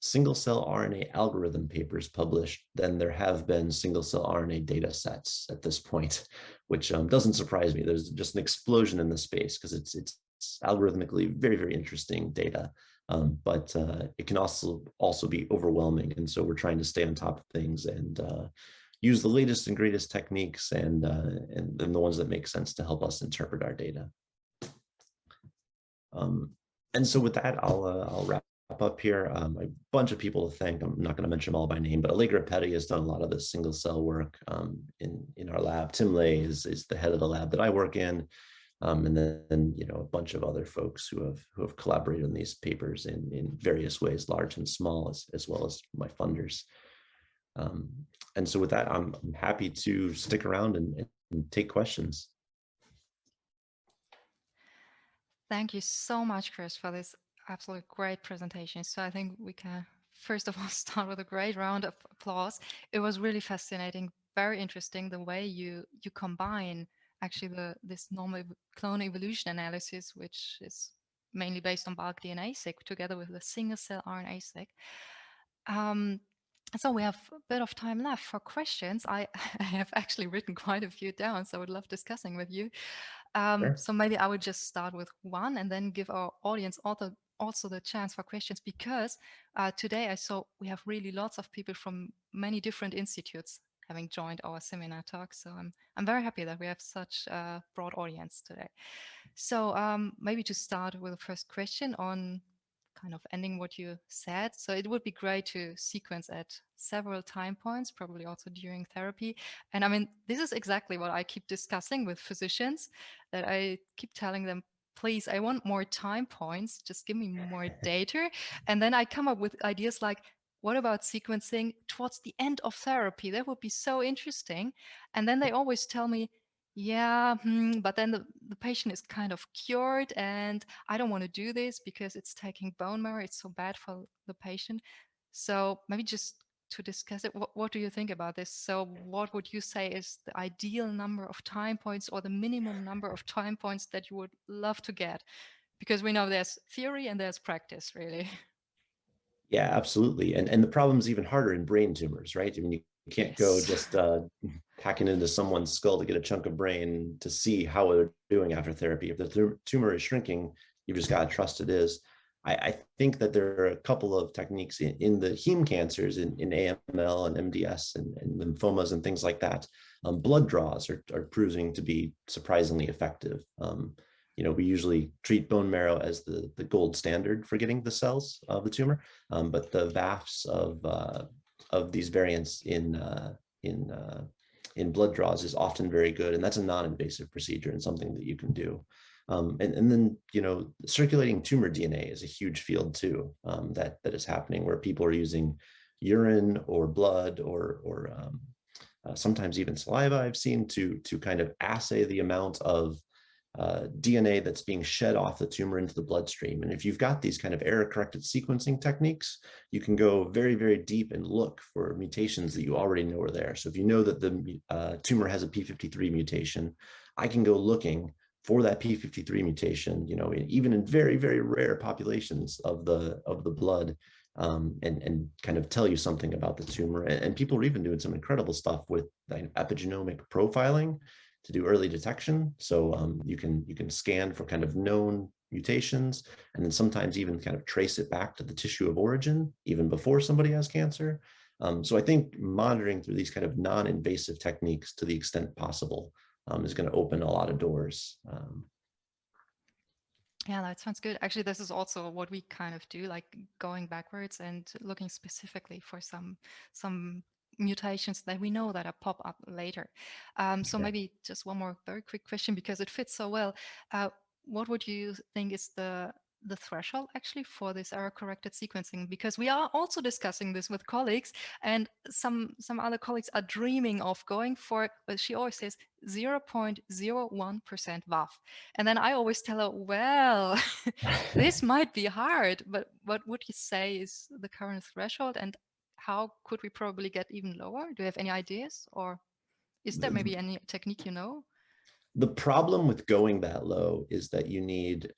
single cell RNA algorithm papers published than there have been single cell RNA data sets at this point, which doesn't surprise me. There's just an explosion in the space because it's algorithmically very, very interesting data. But it can also be overwhelming. And so we're trying to stay on top of things and use the latest and greatest techniques and the ones that make sense to help us interpret our data. And so with that, I'll wrap up here. A bunch of people to thank. I'm not going to mention them all by name, but Allegra Petty has done a lot of the single cell work in our lab. Tim Lay is the head of the lab that I work in. And then, a bunch of other folks who have collaborated on these papers in various ways, large and small, as well as my funders. And so with that, I'm happy to stick around and take questions. Thank you so much, Chris, for this absolutely great presentation. So I think we can, first of all, start with a great round of applause. It was really fascinating, very interesting, the way you combine actually this normal clone evolution analysis, which is mainly based on bulk DNA-seq, together with the single cell RNA-seq. So we have a bit of time left for questions. I have actually written quite a few down, so I would love discussing with you. Sure. So maybe I would just start with one and then give our audience also the chance for questions, because today I saw we have really lots of people from many different institutes having joined our seminar talk. So I'm very happy that we have such a broad audience today. So maybe to start with the first question on kind of ending what you said. So it would be great to sequence at several time points, probably also during therapy. And I mean, this is exactly what I keep discussing with physicians, that I keep telling them, please, I want more time points, just give me more data. And then I come up with ideas like, what about sequencing towards the end of therapy? That would be so interesting. And then they always tell me, yeah, but then the patient is kind of cured and I don't want to do this because it's taking bone marrow. It's so bad for the patient. So maybe just to discuss it, what do you think about this? So what would you say is the ideal number of time points or the minimum number of time points that you would love to get? Because we know there's theory and there's practice, really. Yeah, absolutely. And the problem's even harder in brain tumors, right? I mean, you can't go just hacking into someone's skull to get a chunk of brain to see how they're doing after therapy. If the tumor is shrinking, you've just got to trust it is. I think that there are a couple of techniques in the heme cancers, in AML and MDS and lymphomas and things like that. Blood draws are proving to be surprisingly effective. We usually treat bone marrow as the gold standard for getting the cells of the tumor, but the VAFs of these variants in blood draws is often very good, and that's a non-invasive procedure and something that you can do. And then, circulating tumor DNA is a huge field too, that is happening, where people are using urine or blood or sometimes even saliva, I've seen, to kind of assay the amount of DNA that's being shed off the tumor into the bloodstream. And if you've got these kind of error-corrected sequencing techniques, you can go very, very deep and look for mutations that you already know are there. So if you know that the tumor has a P53 mutation, I can go looking for that P53 mutation, even in very, very rare populations of the blood, and kind of tell you something about the tumor. And people are even doing some incredible stuff with epigenomic profiling to do early detection. So you can scan for kind of known mutations, and then sometimes even kind of trace it back to the tissue of origin, even before somebody has cancer. So I think monitoring through these kind of non-invasive techniques to the extent possible is going to open a lot of doors. Yeah, that sounds good. Actually, this is also what we kind of do, like going backwards and looking specifically for some mutations that we know that are pop up later. So maybe just one more very quick question, because it fits so well. What would you think is the threshold actually for this error-corrected sequencing? Because we are also discussing this with colleagues, and some other colleagues are dreaming of going for, but she always says 0.01% VAF. And then I always tell her, well, this might be hard, but what would you say is the current threshold, and how could we probably get even lower? Do you have any ideas, or is there maybe any technique you know? The problem with going that low is that you need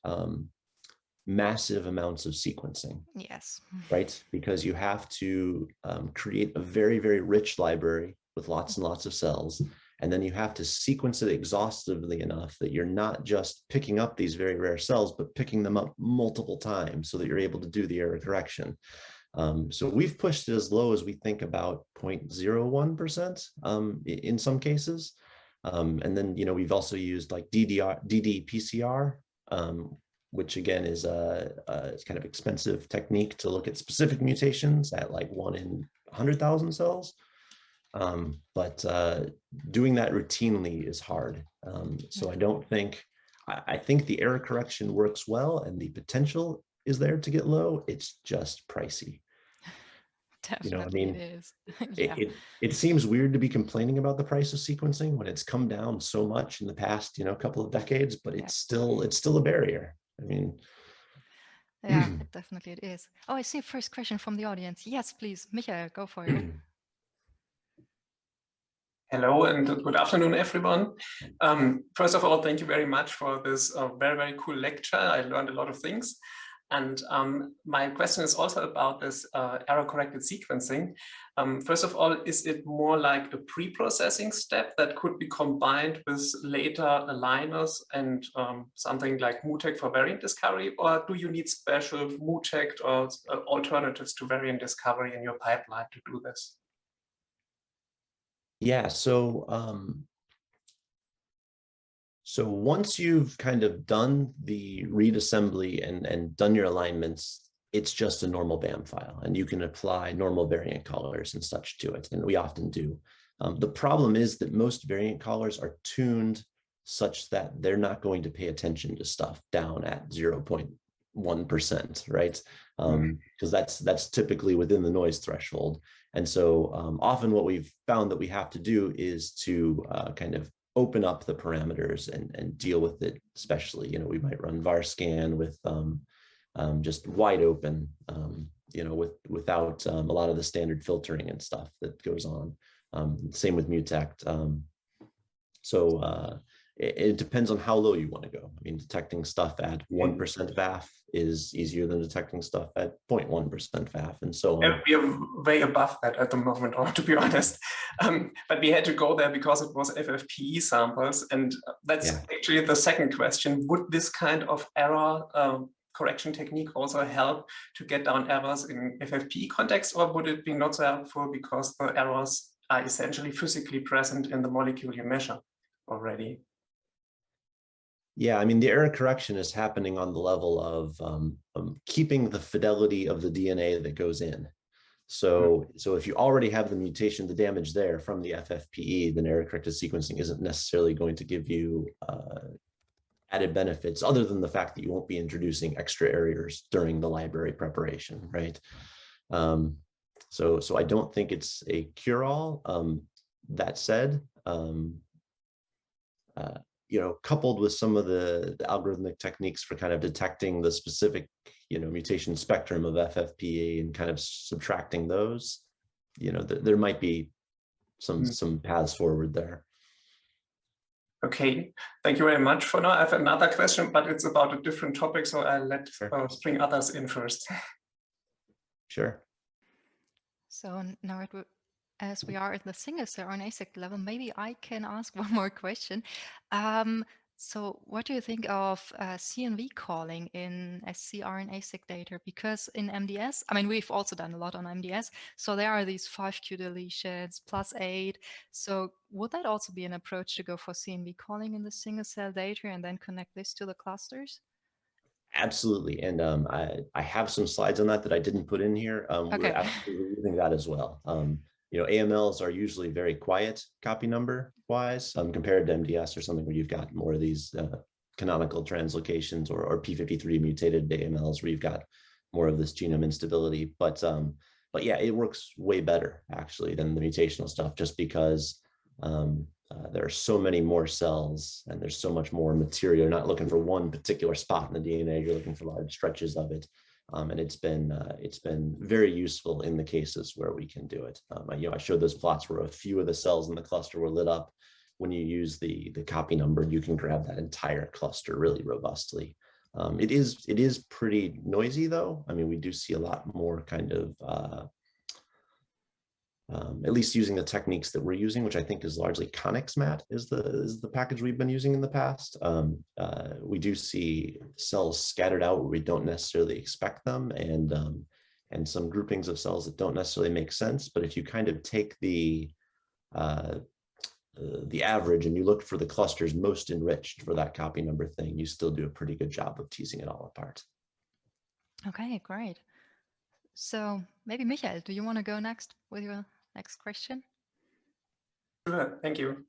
massive amounts of sequencing. Yes. Right? Because you have to create a very, very rich library with lots and lots of cells. And then you have to sequence it exhaustively enough that you're not just picking up these very rare cells, but picking them up multiple times so that you're able to do the error correction. So we've pushed it as low as we think about 0.01% in some cases. And then, we've also used like ddPCR, which again is a kind of expensive technique to look at specific mutations at like 1 in 100,000 cells. But doing that routinely is hard. So I think the error correction works well and the potential is there to get low. It's just pricey. Definitely it is. Yeah. It seems weird to be complaining about the price of sequencing when it's come down so much in the past, couple of decades, but it's still a barrier. Yeah, definitely it is. Oh, I see a first question from the audience. Yes, please, Michael, go for it. Hello and good afternoon, everyone. First of all, thank you very much for this very, very cool lecture. I learned a lot of things. And my question is also about this error-corrected sequencing. First of all, is it more like a pre-processing step that could be combined with later aligners and something like MUTEC for variant discovery, or do you need special MUTEC or alternatives to variant discovery in your pipeline to do this? Yeah, so once you've kind of done the read assembly and done your alignments, it's just a normal BAM file, and you can apply normal variant callers and such to it, and we often do. The problem is that most variant callers are tuned such that they're not going to pay attention to stuff down at 0.1%, right? Because that's typically within the noise threshold. And so often what we've found that we have to do is to kind of open up the parameters and deal with it. Especially, we might run var scan with just wide open, without a lot of the standard filtering and stuff that goes on. Same with MUTEC. it depends on how low you want to go. I mean, detecting stuff at 1% VAF is easier than detecting stuff at 0.1% VAF, and so on. We are way above that at the moment, or to be honest. But we had to go there because it was FFPE samples, and that's actually the second question. Would this kind of error correction technique also help to get down errors in FFPE context, or would it be not so helpful because the errors are essentially physically present in the molecule you measure already? Yeah, I mean, the error correction is happening on the level of keeping the fidelity of the DNA that goes in. So if you already have the mutation, the damage there from the FFPE, then error-corrected sequencing isn't necessarily going to give you added benefits other than the fact that you won't be introducing extra errors during the library preparation, right? So I don't think it's a cure-all. That said, coupled with some of the algorithmic techniques for kind of detecting the specific, mutation spectrum of FFPE and kind of subtracting those, there might be some paths forward there. Okay, thank you very much. For now, I have another question, but it's about a different topic, so I'll let bring others in first. Sure. So now as we are at the single-cell RNA-seq level, maybe I can ask one more question. So what do you think of CNV calling in scRNA-seq data? Because in MDS, I mean, we've also done a lot on MDS, so there are these 5q deletions plus 8. So would that also be an approach to go for CNV calling in the single-cell data and then connect this to the clusters? Absolutely, and I have some slides on that I didn't put in here. We're absolutely using that as well. AMLs are usually very quiet copy number wise compared to MDS or something where you've got more of these canonical translocations or P53 mutated AMLs where you've got more of this genome instability. But yeah, it works way better actually than the mutational stuff, just because there are so many more cells and there's so much more material. You're not looking for one particular spot in the DNA, you're looking for large stretches of it. And it's been very useful in the cases where we can do it. I showed those plots where a few of the cells in the cluster were lit up. When you use the copy number, you can grab that entire cluster really robustly. It is pretty noisy though. I mean, we do see a lot more kind of at least using the techniques that we're using, which I think is largely ConnexMat is the package we've been using in the past. We do see cells scattered out where we don't necessarily expect them, and some groupings of cells that don't necessarily make sense. But if you kind of take the average and you look for the clusters most enriched for that copy number thing, you still do a pretty good job of teasing it all apart. Okay, great. So maybe Michael, do you want to go next with your next question? Sure, thank you.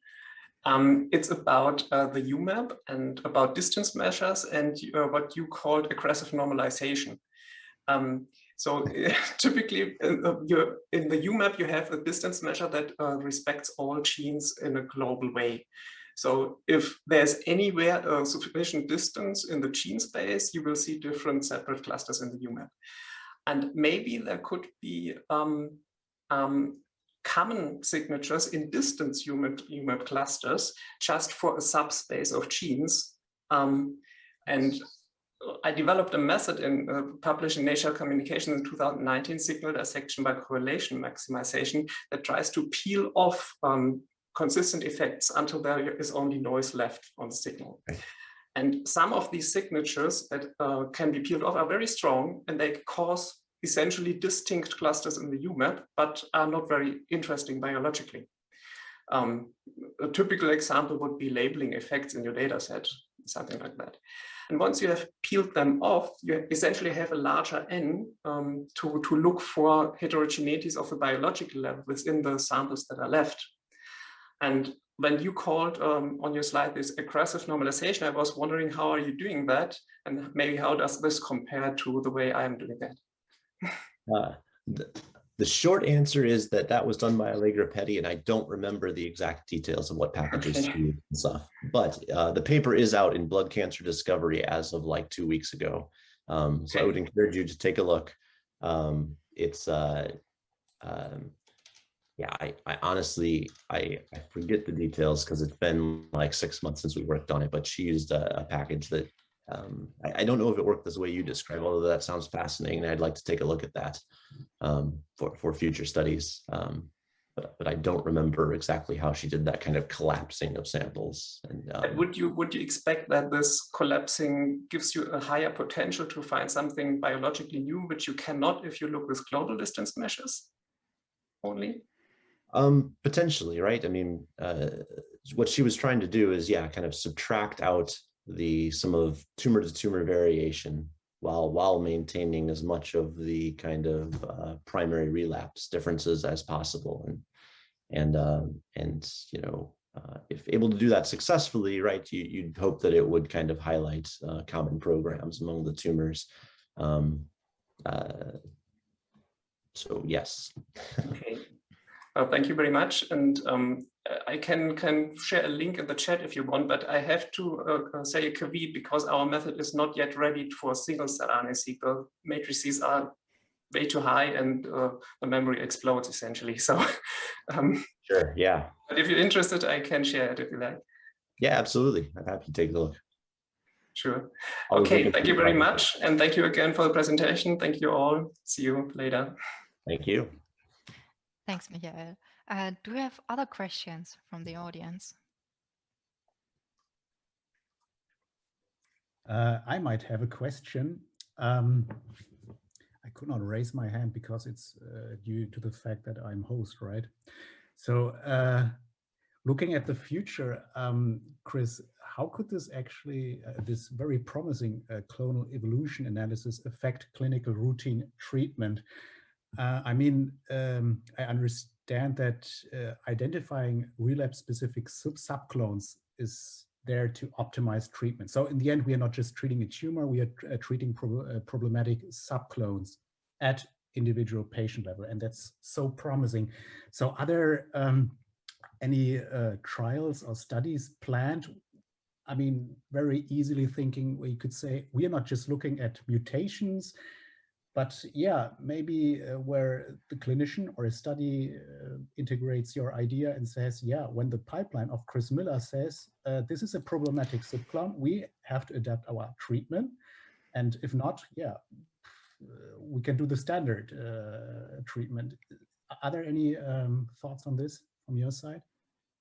It's about the UMAP and about distance measures and what you called aggressive normalization. So typically in the UMAP, you have a distance measure that respects all genes in a global way. So if there's anywhere a sufficient distance in the gene space, you will see different separate clusters in the UMAP. And maybe there could be common signatures in distance UMAP clusters just for a subspace of genes. And I developed a method in published in Nature Communications in 2019, signal dissection by correlation maximization, that tries to peel off consistent effects until there is only noise left on the signal. Okay. And some of these signatures that can be peeled off are very strong, and they cause essentially distinct clusters in the UMAP, but are not very interesting biologically. A typical example would be labeling effects in your data set, something like that. And once you have peeled them off, you essentially have a larger N to look for heterogeneities of the biological level within the samples that are left. And when you called on your slide this aggressive normalization, I was wondering, how are you doing that? And maybe how does this compare to the way I am doing that? The short answer is that was done by Allegra Petty, and I don't remember the exact details of what packages she used and stuff. But the paper is out in Blood Cancer Discovery as of like 2 weeks ago. So I would encourage you to take a look. Yeah, I honestly, I forget the details because it's been like 6 months since we worked on it, but she used a package that I don't know if it worked this way you describe, although that sounds fascinating. And I'd like to take a look at that for future studies. But I don't remember exactly how she did that kind of collapsing of samples. And would you expect that this collapsing gives you a higher potential to find something biologically new, which you cannot if you look with clonal distance measures only? Potentially, right? I mean, what she was trying to do is, yeah, kind of subtract out some of tumor to tumor variation while maintaining as much of the kind of primary relapse differences as possible. And if able to do that successfully, right, you'd hope that it would kind of highlight common programs among the tumors. So yes. Okay. Thank you very much. And I can share a link in the chat if you want, but I have to say a caveat because our method is not yet ready for single-cell RNA-seq. The matrices are way too high and the memory explodes essentially. So Sure, yeah. But if you're interested, I can share it if you like. Yeah, absolutely. I'm happy to take a look. Sure. Always Okay, thank you very much. And thank you again for the presentation. Thank you all. See you later. Thank you. Thanks, Michael. Do we have other questions from the audience? I might have a question. I could not raise my hand because it's due to the fact that I'm host, right? So looking at the future, Chris, how could this actually, this very promising clonal evolution analysis affect clinical routine treatment? I mean, I understand that identifying relapse-specific subclones is there to optimize treatment. So in the end, we are not just treating a tumor, we are treating problematic subclones at individual patient level, and that's so promising. So are there any trials or studies planned? I mean, very easily thinking, we could say, we are not just looking at mutations, but yeah, maybe where the clinician or a study integrates your idea and says, yeah, when the pipeline of Chris Miller says, this is a problematic subclone, we have to adapt our treatment. And if not, yeah, we can do the standard treatment. Are there any thoughts on this from your side?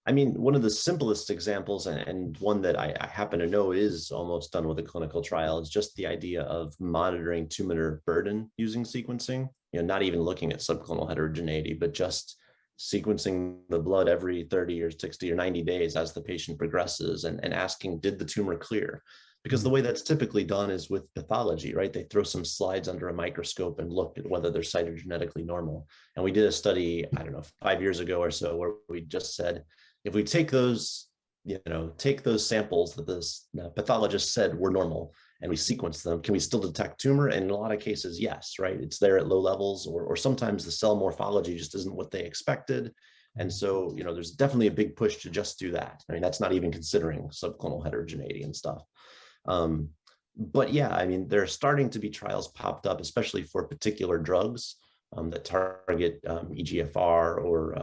I mean, one of the simplest examples, and one that I happen to know is almost done with a clinical trial, is just the idea of monitoring tumor burden using sequencing. Not even looking at subclonal heterogeneity, but just sequencing the blood every 30 or 60 or 90 days as the patient progresses and asking, did the tumor clear? Because the way that's typically done is with pathology, right? They throw some slides under a microscope and look at whether they're cytogenetically normal. And we did a study, I don't know, 5 years ago or so, where we just said, if we take those, take those samples that this pathologist said were normal and we sequence them, can we still detect tumor? And in a lot of cases, yes, right? It's there at low levels, or sometimes the cell morphology just isn't what they expected. And so, there's definitely a big push to just do that. I mean, that's not even considering subclonal heterogeneity and stuff. But yeah, I mean, there are starting to be trials popped up, especially for particular drugs that target EGFR or,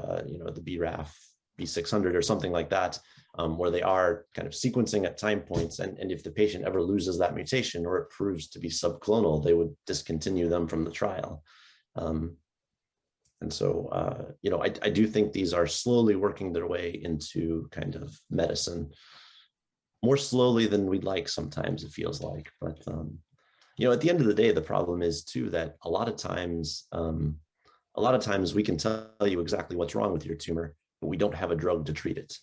the BRAF B600 or something like that, where they are kind of sequencing at time points. And if the patient ever loses that mutation or it proves to be subclonal, they would discontinue them from the trial. And so, I do think these are slowly working their way into kind of medicine, more slowly than we'd like sometimes, it feels like. But, at the end of the day, the problem is too that a lot of times we can tell you exactly what's wrong with your tumor, but we don't have a drug to treat it.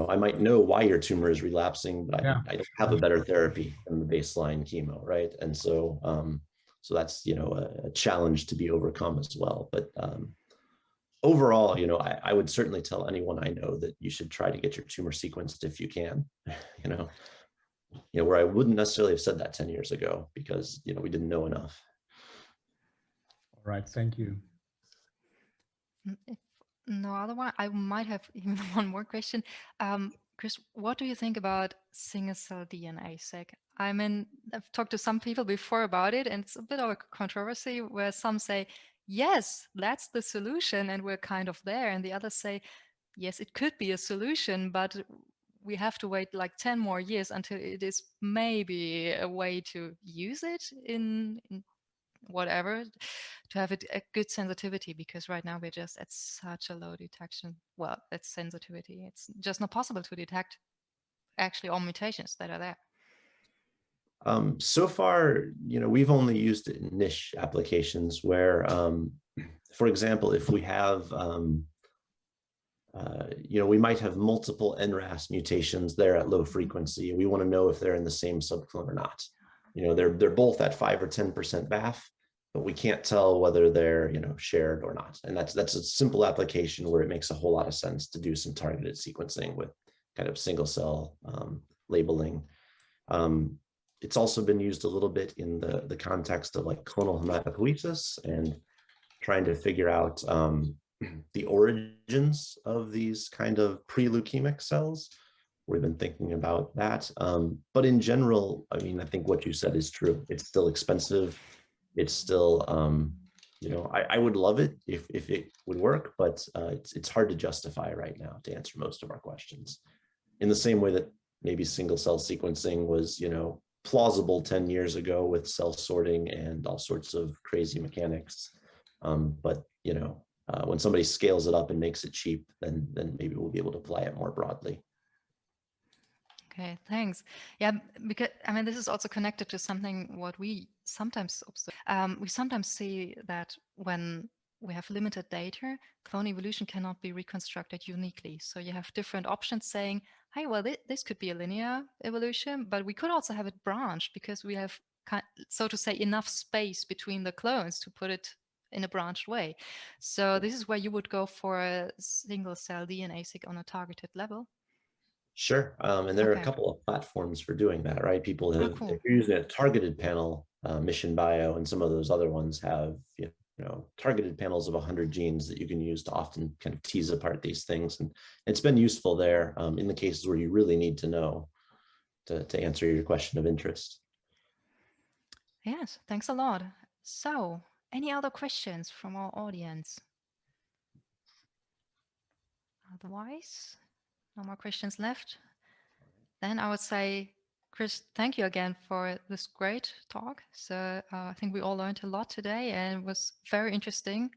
I might know why your tumor is relapsing, but I don't have a better therapy than the baseline chemo, right? And so, so that's, a challenge to be overcome as well. But overall, I would certainly tell anyone I know that you should try to get your tumor sequenced if you can, where I wouldn't necessarily have said that 10 years ago because, we didn't know enough. All right, thank you. If no other one, I might have even one more question. Chris, what do you think about single-cell DNA-seq? I mean, I've talked to some people before about it, and it's a bit of a controversy where some say, yes, that's the solution, and we're kind of there. And the others say, yes, it could be a solution, but we have to wait like 10 more years until it is maybe a way to use it in whatever, to have a good sensitivity, because right now we're just at such a low detection. Well, it's sensitivity. It's just not possible to detect actually all mutations that are there. So far, we've only used it in niche applications where, for example, if we have, we might have multiple NRAS mutations there at low frequency, and we want to know if they're in the same subclone or not. They're both at 5 or 10% VAF, but we can't tell whether they're shared or not. And that's a simple application where it makes a whole lot of sense to do some targeted sequencing with kind of single cell labeling. It's also been used a little bit in the context of like clonal hematopoiesis and trying to figure out the origins of these kind of pre-leukemic cells. We've been thinking about that. But in general, I mean, I think what you said is true. It's still expensive. It's still, I would love it if it would work, but it's hard to justify right now to answer most of our questions. In the same way that maybe single cell sequencing was, plausible 10 years ago with cell sorting and all sorts of crazy mechanics. But, when somebody scales it up and makes it cheap, then maybe we'll be able to apply it more broadly. Okay, thanks. Yeah, because I mean, this is also connected to something what we sometimes observe. We sometimes see that when we have limited data, clone evolution cannot be reconstructed uniquely. So you have different options saying, hey, well, this could be a linear evolution, but we could also have it branched because we have, so to say, enough space between the clones to put it in a branched way. So this is where you would go for a single cell DNA-seq on a targeted level. Sure. And there are a couple of platforms for doing that, right? People have, if you're using a targeted panel, Mission Bio and some of those other ones have, targeted panels of 100 genes that you can use to often kind of tease apart these things. And it's been useful there in the cases where you really need to know to answer your question of interest. Yes, thanks a lot. So, any other questions from our audience? Otherwise, no more questions left. Then I would say, Chris, thank you again for this great talk. So I think we all learned a lot today and it was very interesting.